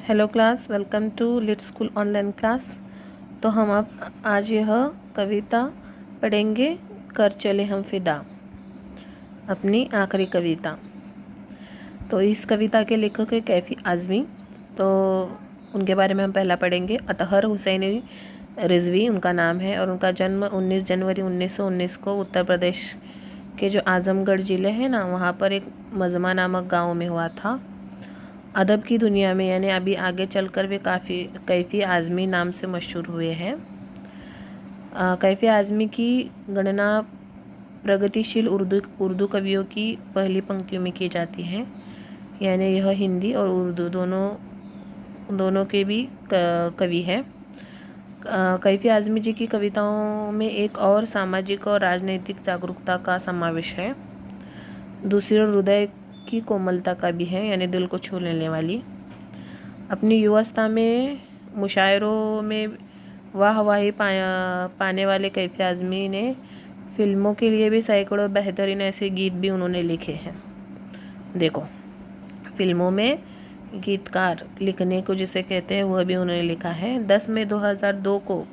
Hello class, welcome to lit school online class. तो हम अब आज यह कविता पढ़ेंगे, कर चले हम फिदा, अपनी आखिरी कविता। तो इस कविता के लेखक है कैफ़ी आज़मी। तो उनके बारे में हम पहला पढ़ेंगे। अतहर हुसैनी रिजवी उनका नाम है और उनका जन्म 19 जनवरी 1919 को उत्तर प्रदेश के जो आज़मगढ़ ज़िले हैं ना, वहाँ पर एक मजमा नामक गाँव में हुआ था। अदब की दुनिया में यानी अभी आगे चलकर वे कैफ़ी आज़मी नाम से मशहूर हुए हैं। कैफ़ी आज़मी की गणना प्रगतिशील उर्दू कवियों की पहली पंक्तियों में की जाती है। यानी यह हिंदी और उर्दू दोनों के भी कवि हैं। कैफ़ी आज़मी जी की कविताओं में एक और सामाजिक और राजनीतिक जागरूकता का समावेश है। दूसरी ओर हृदय की कोमलता का भी है, यानी दिल को छू लेने वाली। अपनी युवावस्था में मुशायरों में वाहवाही पाने वाले कैफ़ी आज़मी ने फिल्मों के लिए भी सैकड़ों बेहतरीन ऐसे गीत भी उन्होंने लिखे हैं। देखो, फिल्मों में गीतकार लिखने को जिसे कहते हैं वह भी उन्होंने लिखा है। 10 मई 2002 को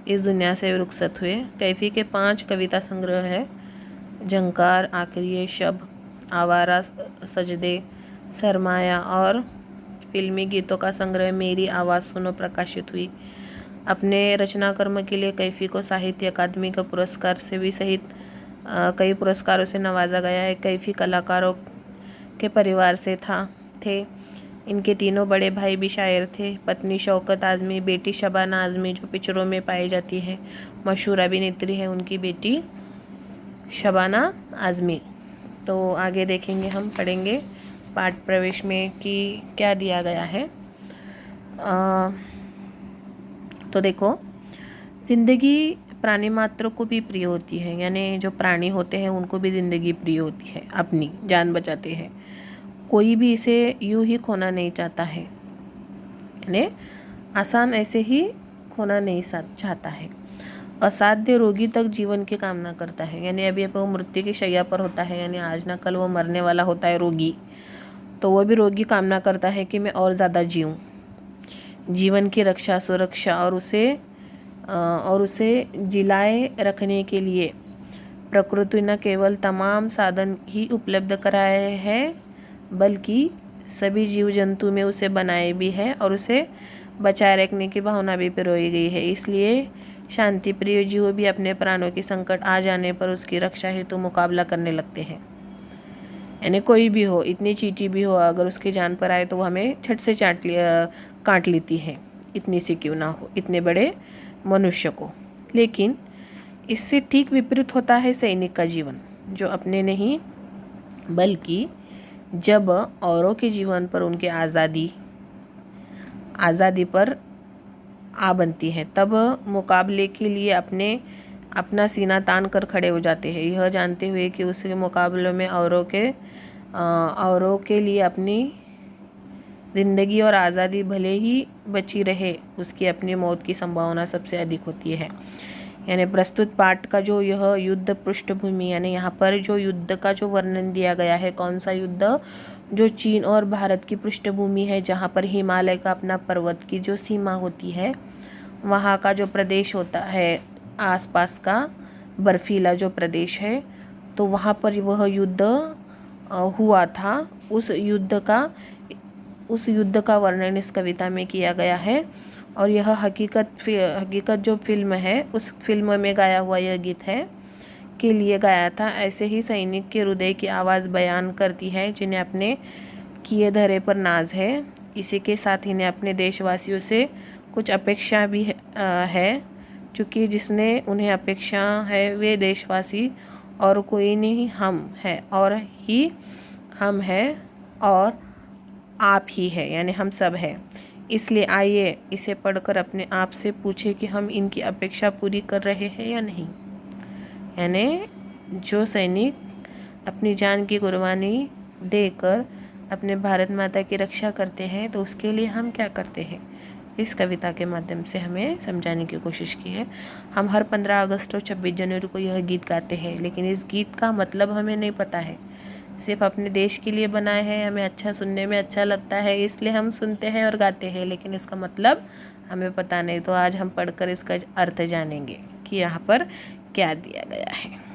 इस दुनिया से रुखसत हुए। कैफ़ी के 5 कविता संग्रह है, झंकार, आखिरी शब, आवारा सजदे, सरमाया और फिल्मी गीतों का संग्रह मेरी आवाज़ सुनो प्रकाशित हुई। अपने रचना कर्म के लिए कैफ़ी को साहित्य अकादमी का पुरस्कार से भी सहित कई पुरस्कारों से नवाजा गया है। कैफ़ी कलाकारों के परिवार से थे। इनके तीनों बड़े भाई भी शायर थे। पत्नी शौकत आज़मी, बेटी शबाना आज़मी जो पिक्चरों में पाई जाती है, मशहूर अभिनेत्री है उनकी बेटी शबाना आज़मी। तो आगे देखेंगे, हम पढ़ेंगे पाठ प्रवेश में कि क्या दिया गया है। तो देखो, ज़िंदगी प्राणी मात्र को भी प्रिय होती है, यानी जो प्राणी होते हैं उनको भी ज़िंदगी प्रिय होती है, अपनी जान बचाते हैं। कोई भी इसे यूं ही खोना नहीं चाहता है, यानी आसान ऐसे ही खोना नहीं चाहता है। असाध्य रोगी तक जीवन की कामना करता है, यानी अभी वो मृत्यु की शैया पर होता है, यानी आज ना कल वो मरने वाला होता है रोगी, तो वो भी रोगी कामना करता है कि मैं और ज़्यादा जीऊँ। जीवन की रक्षा, सुरक्षा और उसे जिलाए रखने के लिए प्रकृति न केवल तमाम साधन ही उपलब्ध कराए हैं, बल्कि सभी जीव जंतु में उसे बनाए भी है और उसे बचाए रखने की भावना भी पिरोई गई है। इसलिए शांति प्रिय जीव भी अपने प्राणों की संकट आ जाने पर उसकी रक्षा हेतु मुकाबला करने लगते हैं। यानी कोई भी हो, इतनी चींटी भी हो, अगर उसकी जान पर आए तो वो हमें झट से काट लेती है, इतनी सी क्यों ना हो, इतने बड़े मनुष्य को। लेकिन इससे ठीक विपरीत होता है सैनिक का जीवन, जो अपने नहीं बल्कि जब औरों के जीवन पर उनके आज़ादी पर आ बनती है, तब मुकाबले के लिए अपना सीना तान कर खड़े हो जाते हैं, यह जानते हुए कि उसके मुकाबले में औरों के लिए अपनी ज़िंदगी और आज़ादी भले ही बची रहे, उसकी अपनी मौत की संभावना सबसे अधिक होती है। यानी प्रस्तुत पाठ का जो यह युद्ध पृष्ठभूमि, यानी यहाँ पर जो युद्ध का जो वर्णन दिया गया है, कौन सा युद्ध, जो चीन और भारत की पृष्ठभूमि है, जहाँ पर हिमालय का अपना पर्वत की जो सीमा होती है, वहाँ का जो प्रदेश होता है, आसपास का बर्फीला जो प्रदेश है, तो वहाँ पर वह युद्ध हुआ था। उस युद्ध का वर्णन इस कविता में किया गया है। और यह हकीकत जो फिल्म है, उस फिल्म में गाया हुआ यह गीत है के लिए गाया था। ऐसे ही सैनिक के हृदय की आवाज़ बयान करती है, जिन्हें अपने किए धरे पर नाज है। इसी के साथ इन्हें अपने देशवासियों से कुछ अपेक्षा भी है, चूँकि जिसने उन्हें अपेक्षा है वे देशवासी और कोई नहीं, हम है और ही हम हैं और आप ही है, यानी हम सब हैं। इसलिए आइए इसे पढ़कर अपने आप से पूछे कि हम इनकी अपेक्षा पूरी कर रहे हैं या नहीं। यानी जो सैनिक अपनी जान की कुर्बानी देकर अपने भारत माता की रक्षा करते हैं, तो उसके लिए हम क्या करते हैं, इस कविता के माध्यम से हमें समझाने की कोशिश की है। हम हर 15 अगस्त और 26 जनवरी को यह गीत गाते हैं, लेकिन इस गीत का मतलब हमें नहीं पता है सिर्फ अपने देश के लिए बनाए हैं, हमें अच्छा सुनने में अच्छा लगता है इसलिए हम सुनते हैं और गाते हैं, लेकिन इसका मतलब हमें पता नहीं। तो आज हम पढ़कर इसका अर्थ जानेंगे कि यहाँ पर क्या दिया गया है।